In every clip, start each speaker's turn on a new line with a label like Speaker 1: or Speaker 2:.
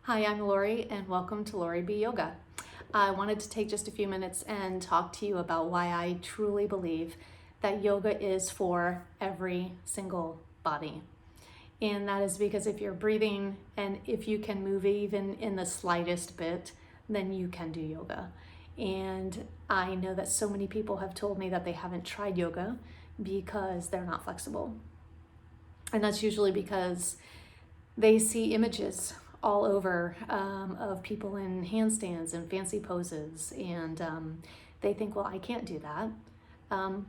Speaker 1: Hi, I'm Lori and welcome to Lori B Yoga. I wanted to take just a few minutes and talk to you about why I truly believe that yoga is for every single body. And that is because if you're breathing and if you can move even in the slightest bit, then you can do yoga. And I know that so many people have told me that they haven't tried yoga because they're not flexible. And that's usually because they see images all over of people in handstands and fancy poses, and they think, well, I can't do that.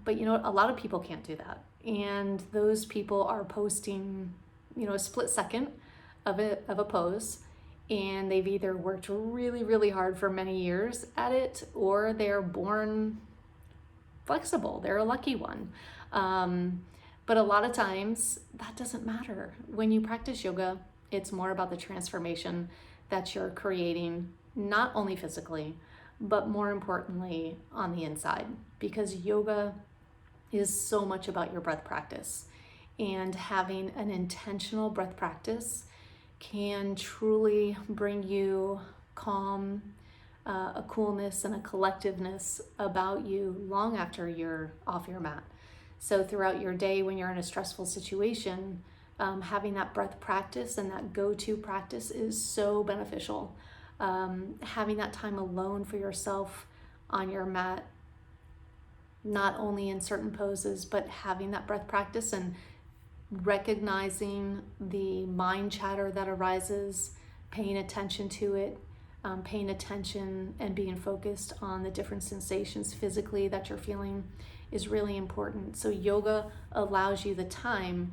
Speaker 1: But you know, a lot of people can't do that. And those people are posting, a split second of a pose, and they've either worked really, really hard for many years at it, or they're born flexible. They're a lucky one. But a lot of times that doesn't matter. When you practice yoga, it's more about the transformation that you're creating, not only physically, but more importantly on the inside, because yoga is so much about your breath practice. And having an intentional breath practice can truly bring you calm, a coolness and a collectiveness about you long after you're off your mat. So throughout your day, when you're in a stressful situation, having that breath practice and that go-to practice is so beneficial. Having that time alone for yourself on your mat, not only in certain poses, but having that breath practice and recognizing the mind chatter that arises, paying attention to it, paying attention and being focused on the different sensations physically that you're feeling is really important. So yoga allows you the time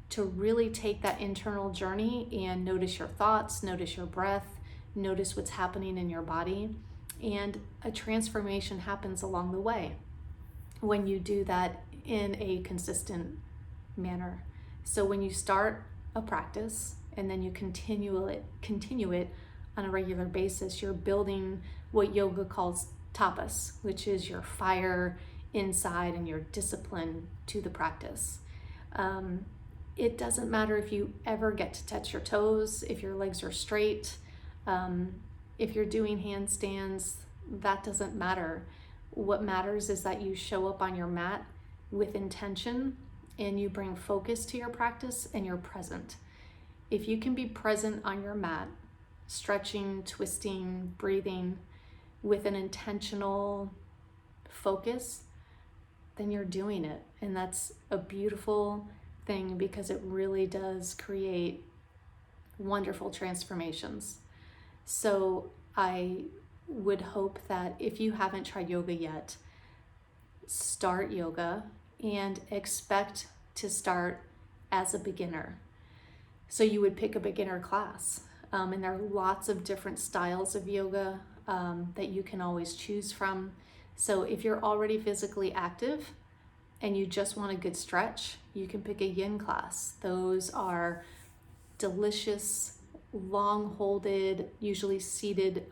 Speaker 1: to really take that internal journey and notice your thoughts, notice your breath, notice what's happening in your body, and a transformation happens along the way when you do that in a consistent manner. So when you start a practice and then you continue it on a regular basis, you're building what yoga calls tapas, which is your fire inside and your discipline to the practice. It doesn't matter if you ever get to touch your toes, if your legs are straight, if you're doing handstands, that doesn't matter. What matters is that you show up on your mat with intention and you bring focus to your practice and you're present. If you can be present on your mat, stretching, twisting, breathing with an intentional focus, then you're doing it. And that's a beautiful thing because it really does create wonderful transformations. So I would hope that if you haven't tried yoga yet, start yoga and expect to start as a beginner. So you would pick a beginner class. And there are lots of different styles of yoga that you can always choose from. So if you're already physically active and you just want a good stretch, you can pick a yin class. Those are delicious, long-holded, usually seated,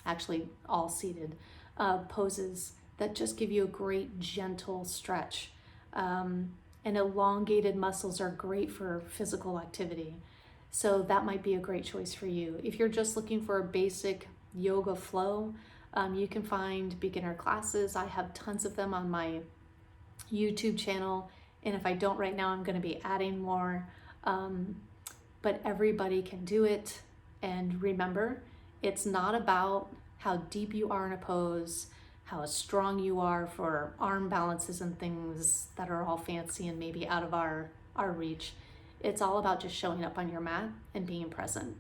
Speaker 1: actually all seated poses that just give you a great gentle stretch. And elongated muscles are great for physical activity. So that might be a great choice for you. If you're just looking for a basic yoga flow, you can find beginner classes. I have tons of them on my YouTube channel. And if I don't right now, I'm going to be adding more. But everybody can do it. And remember, it's not about how deep you are in a pose, how strong you are for arm balances and things that are all fancy and maybe out of our reach. It's all about just showing up on your mat and being present.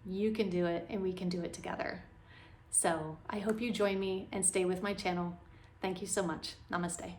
Speaker 1: You can do it and we can do it together. So I hope you join me and stay with my channel. Thank you so much. Namaste.